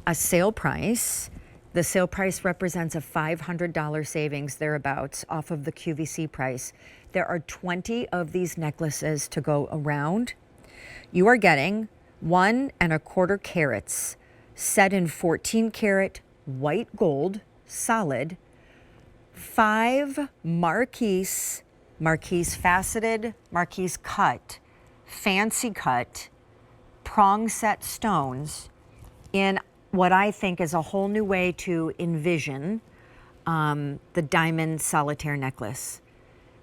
a sale price. The sale price represents a $500 savings thereabouts off of the QVC price. There are 20 of these necklaces to go around. You are getting 1¼ carats set in 14 karat white gold, solid, 5 marquise faceted, marquise cut, fancy cut, prong set stones in what I think is a whole new way to envision the diamond solitaire necklace.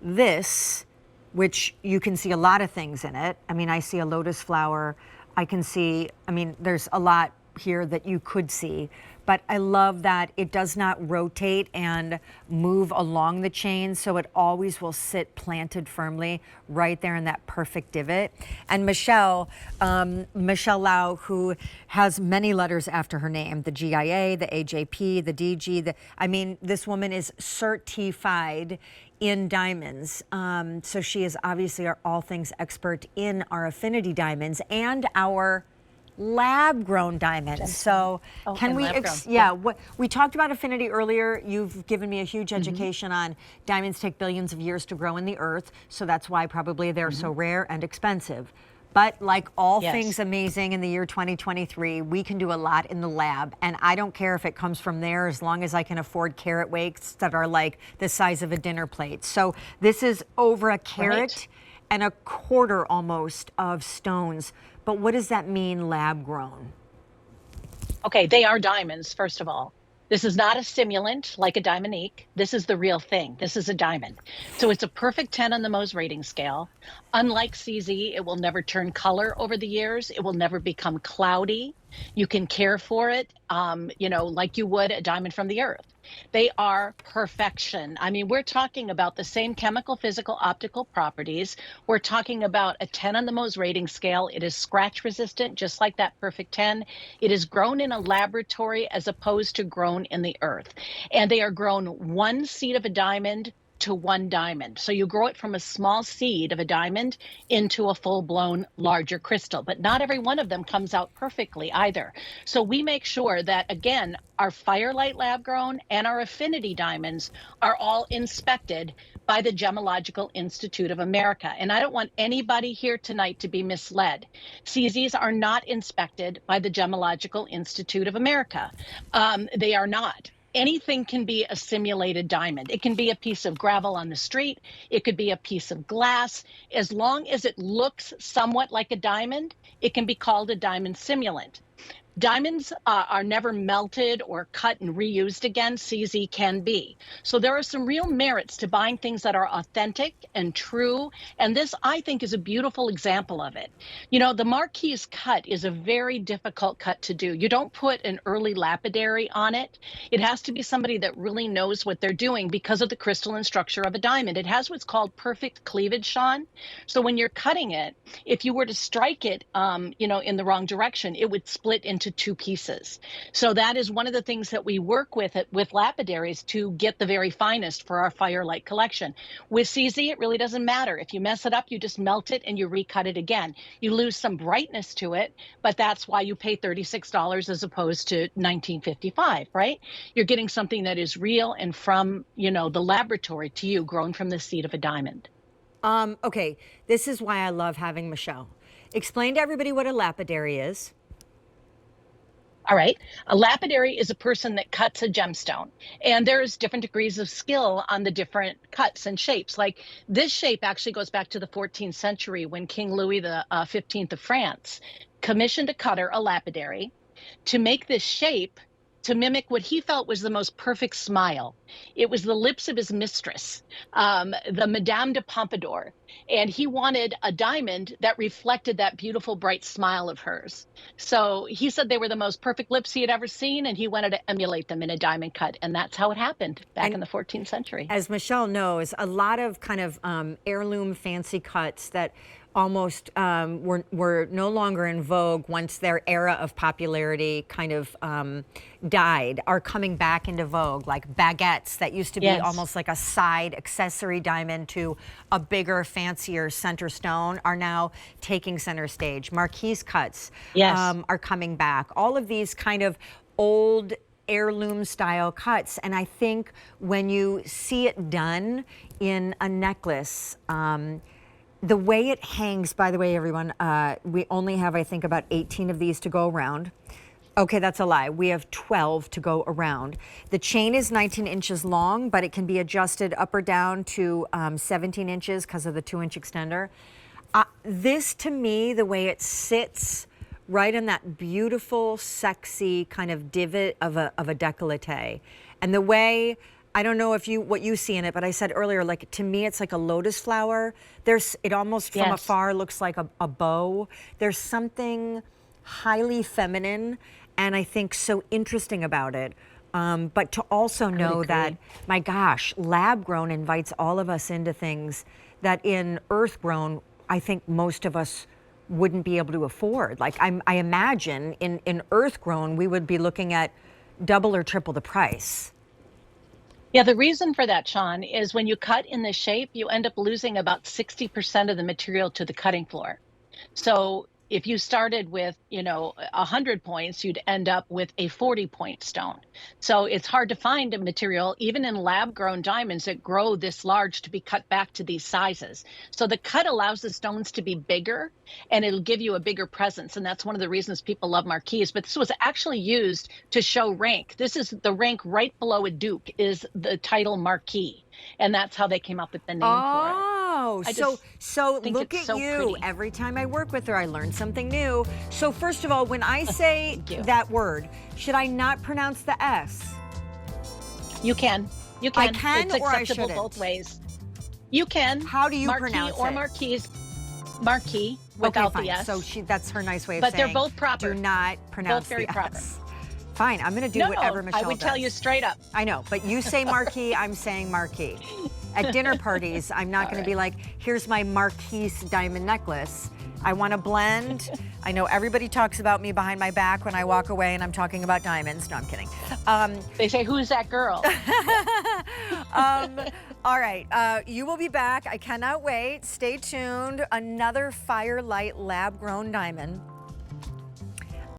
This, which you can see a lot of things in it. I mean, I see a lotus flower. I can see, I mean, there's a lot here that you could see, but I love that it does not rotate and move along the chain, so it always will sit planted firmly right there in that perfect divot. And Michelle Lau, who has many letters after her name, the GIA, the AJP, the DG, I mean, this woman is certified in diamonds. So she is obviously our all things expert in our affinity diamonds and our lab-grown diamonds. So can we, what we talked about affinity earlier. You've given me a huge education on diamonds take billions of years to grow in the earth. So that's why probably they're so rare and expensive. But like all things amazing in the year 2023, we can do a lot in the lab. And I don't care if it comes from there as long as I can afford carat weights that are like the size of a dinner plate. So this is over a carat and a quarter almost of stones. But what does that mean, lab grown? Okay, they are diamonds, first of all. This is not a simulant like a diamonique. This is the real thing. This is a diamond. So it's a perfect 10 on the Mohs rating scale. Unlike CZ, it will never turn color over the years. It will never become cloudy. You can care for it, you know, like you would a diamond from the earth. They are perfection. I mean, we're talking about the same chemical, physical, optical properties. We're talking about a 10 on the Mohs rating scale. It is scratch resistant, just like that perfect 10. It is grown in a laboratory as opposed to grown in the earth. And they are grown 1 seed of a diamond to 1 diamond. So you grow it from a small seed of a diamond into a full-blown larger crystal, but not every one of them comes out perfectly either. So we make sure that, again, our Firelight lab grown and our affinity diamonds are all inspected by the Gemological Institute of America. And I don't want anybody here tonight to be misled. CZs are not inspected by the Gemological Institute of America. They are not. Anything can be a simulated diamond. It can be a piece of gravel on the street. It could be a piece of glass. As long as it looks somewhat like a diamond, it can be called a diamond simulant. Diamonds are never melted or cut and reused again. CZ can be. So there are some real merits to buying things that are authentic and true. And this, I think, is a beautiful example of it. You know, the marquise cut is a very difficult cut to do. You don't put an early lapidary on it. It has to be somebody that really knows what they're doing because of the crystalline structure of a diamond. It has what's called perfect cleavage, Sean. So when you're cutting it, if you were to strike it, you know, in the wrong direction, it would split into 2 pieces. So that is one of the things that we work with lapidaries to get the very finest for our Firelight collection. With CZ, it really doesn't matter. If you mess it up, you just melt it and you recut it again. You lose some brightness to it, but that's why you pay $36 as opposed to $19.55, right? You're getting something that is real and from, you know, the laboratory to you, grown from the seed of a diamond. Okay, this is why I love having Michelle. Explain to everybody what a lapidary is. All right. A lapidary is a person that cuts a gemstone, and there's different degrees of skill on the different cuts and shapes. Like this shape actually goes back to the 14th century when King Louis the 15th of France commissioned a cutter, a lapidary, to make this shape to mimic what he felt was the most perfect smile. It was the lips of his mistress, the Madame de Pompadour. And he wanted a diamond that reflected that beautiful, bright smile of hers. So he said they were the most perfect lips he had ever seen, and he wanted to emulate them in a diamond cut. And that's how it happened back in the 14th century. As Michelle knows, a lot of kind of heirloom fancy cuts that almost were no longer in vogue once their era of popularity kind of died are coming back into vogue, like baguettes that used to be almost like a side accessory diamond to a bigger, fancier center stone are now taking center stage. Marquise cuts are coming back. All of these kind of old heirloom style cuts. And I think when you see it done in a necklace, the way it hangs, by the way, everyone, we only have, I think, about 18 of these to go around. Okay, that's a lie. We have 12 to go around. The chain is 19 inches long, but it can be adjusted up or down to 17 inches because of the 2-inch extender. This, to me, the way it sits right in that beautiful, sexy kind of divot of a décolleté. And the way, I don't know if what you see in it, but I said earlier, like, to me, it's like a lotus flower. It almost from afar looks like a bow. There's something highly feminine and I think so interesting about it. But to also know that, my gosh, lab grown invites all of us into things that in earth grown, I think most of us wouldn't be able to afford. Like I imagine in earth grown, we would be looking at double or triple the price. Yeah, the reason for that, Sean, is when you cut in this shape, you end up losing about 60% of the material to the cutting floor. So if you started with, 100 points, you'd end up with a 40-point stone. So it's hard to find a material, even in lab-grown diamonds that grow this large, to be cut back to these sizes. So the cut allows the stones to be bigger, and it'll give you a bigger presence. And that's one of the reasons people love marquise. But this was actually used to show rank. This is the rank right below a duke, is the title marquis. And that's how they came up with the name for it. Oh, so look at so you. pretty. Every time I work with her, I learn something new. So first of all, when I say that word, should I not pronounce the S? You can. You can. I can, it's or I acceptable shouldn't? both ways. You can. How do you marquis pronounce or it? marquise. Marquis without okay, fine. the S. So that's her nice way of but saying. they're both proper. Do not pronounce both very the proper. S. Fine, I'm going to do whatever Michelle I would does. tell you straight up. I know, but you say marquis, I'm saying marquis. At dinner parties, I'm not going to be like, here's my marquise diamond necklace. I want to blend. I know everybody talks about me behind my back when I walk away and I'm talking about diamonds. No, I'm kidding. They say, who's that girl? All right, you will be back. I cannot wait. Stay tuned. Another Firelight lab-grown diamond.